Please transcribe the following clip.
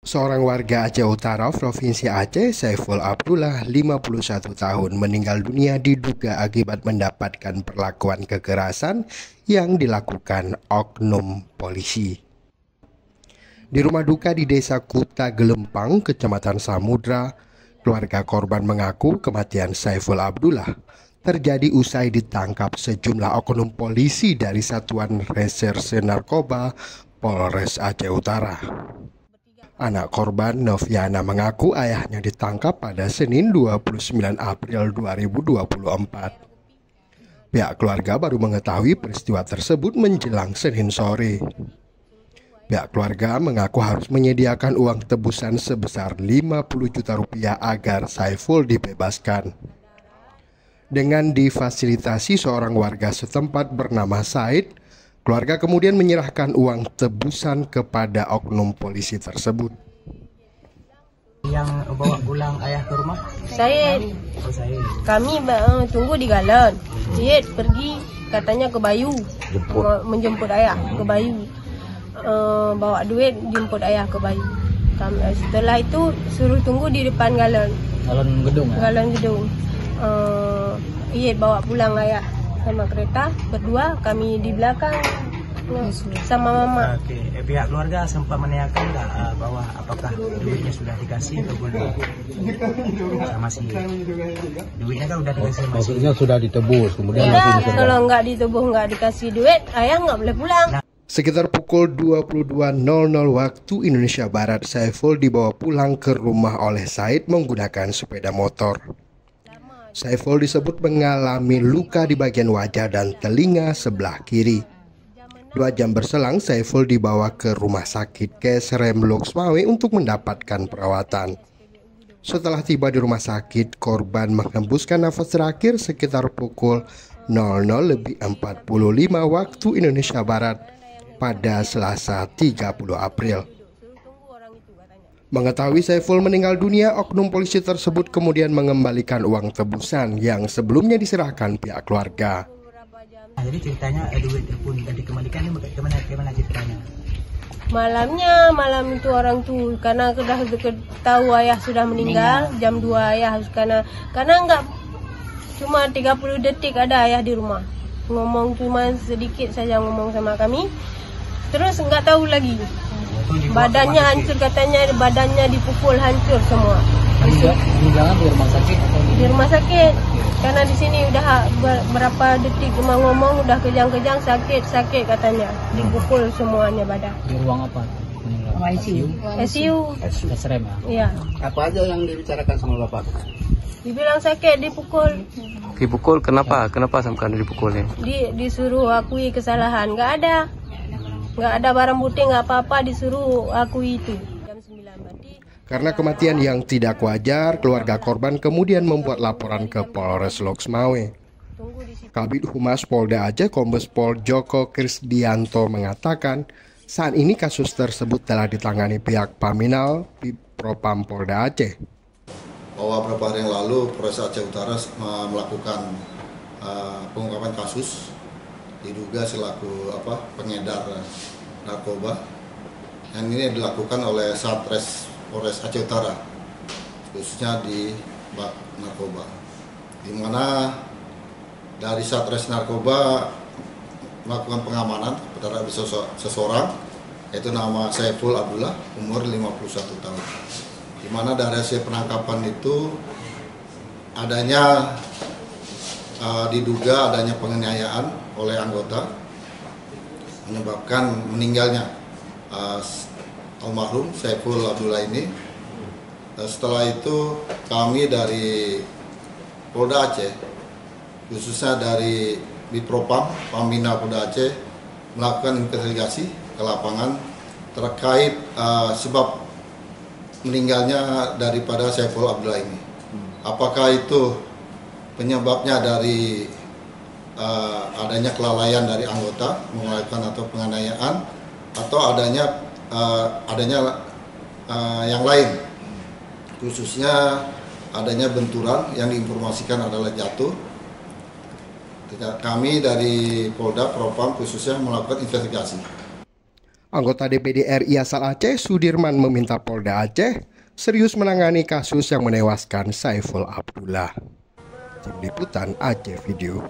Seorang warga Aceh Utara, Provinsi Aceh, Saiful Abdullah, 51 tahun, meninggal dunia diduga akibat mendapatkan perlakuan kekerasan yang dilakukan oknum polisi. Di rumah duka di Desa Kuta Gelempang, Kecamatan Samudra, keluarga korban mengaku kematian Saiful Abdullah terjadi usai ditangkap sejumlah oknum polisi dari Satuan Reserse Narkoba Polres Aceh Utara. Anak korban, Noviana, mengaku ayahnya ditangkap pada Senin 29 April 2024. Pihak keluarga baru mengetahui peristiwa tersebut menjelang Senin sore. Pihak keluarga mengaku harus menyediakan uang tebusan sebesar 50 juta rupiah agar Saiful dibebaskan. Dengan difasilitasi seorang warga setempat bernama Said, keluarga kemudian menyerahkan uang tebusan kepada oknum polisi tersebut. Yang bawa pulang ayah ke rumah? Saya. Kami tunggu di Galon. Syed pergi katanya ke Bayu, menjemput ayah ke Bayu. Bawa duit jemput ayah ke Bayu. Setelah itu suruh tunggu di depan Galon. Galon gedung. Galon gedung. Bawa pulang ayah sama kereta, berdua kami di belakang sama mama. Oke. Pihak keluarga sempat menanyakan nggak bahwa apakah duitnya sudah dikasih atau belum? Masih. Duitnya kan udah dikasih. Maksudnya sudah ditebus, kemudian tidak, kalau nggak ditebus, nggak dikasih duit, ayah nggak boleh pulang. Sekitar pukul 22.00 waktu Indonesia Barat, Saiful dibawa pulang ke rumah oleh Said menggunakan sepeda motor. Saiful disebut mengalami luka di bagian wajah dan telinga sebelah kiri. 2 jam berselang, Saiful dibawa ke rumah sakit Kesrem Loksmawe untuk mendapatkan perawatan. Setelah tiba di rumah sakit, korban menghembuskan nafas terakhir sekitar pukul 00.45 waktu Indonesia Barat pada Selasa 30 April. Mengetahui Saiful meninggal dunia, oknum polisi tersebut kemudian mengembalikan uang tebusan yang sebelumnya diserahkan pihak keluarga. Jadi ceritanya duit pun dikembalikan ini bagaimana ceritanya? Malam itu orang tuh karena sudah tahu ayah sudah meninggal jam 2 ayah karena nggak cuma 30 detik ada ayah di rumah. Ngomong cuma sedikit saja ngomong sama kami. Terus nggak tahu lagi. Badannya hancur katanya, badannya dipukul hancur semua. Meninggal di rumah sakit atau di rumah sakit? Karena di sini udah berapa detik cuma ngomong udah kejang-kejang sakit katanya, dipukul semuanya badan. Di ruang apa? ICU. Kesrem ya? Iya. apa aja yang dibicarakan sama bapak? Dibilang sakit, dipukul. Dipukul kenapa? Kenapa sampai dipukulnya? Disuruh akui kesalahan, nggak ada barang bukti, nggak apa-apa, disuruh akui itu. Jam 9 berarti. Karena kematian yang tidak wajar, keluarga korban kemudian membuat laporan ke Polres Loksmawe. Kabid Humas Polda Aceh, Kombes Pol Joko Krisdianto mengatakan, saat ini kasus tersebut telah ditangani pihak Paminal Propam Polda Aceh. Bahwa beberapa hari yang lalu Polres Aceh Utara melakukan pengungkapan kasus diduga selaku pengedar narkoba, yang ini dilakukan oleh Satres Polres Aceh Utara, khususnya di bak narkoba, di mana dari Satres Narkoba melakukan pengamanan terhadap seseorang, yaitu nama Saiful Abdullah, umur 51 tahun, di mana dari hasil penangkapan itu diduga adanya penganiayaan oleh anggota menyebabkan meninggalnya almarhum Saiful Abdullah ini. Setelah itu kami dari Polda Aceh, khususnya dari Bipropam Pambina Polda Aceh, melakukan investigasi ke lapangan terkait sebab meninggalnya daripada Saiful Abdullah ini. Apakah itu penyebabnya dari adanya kelalaian dari anggota melakukan atau penganiayaan, atau adanya yang lain, khususnya adanya benturan yang diinformasikan adalah jatuh. Kami dari Polda Propam khususnya melakukan investigasi. Anggota DPD RI asal Aceh, Sudirman, meminta Polda Aceh serius menangani kasus yang menewaskan Saiful Abdullah. Tim Liputan Aceh Video.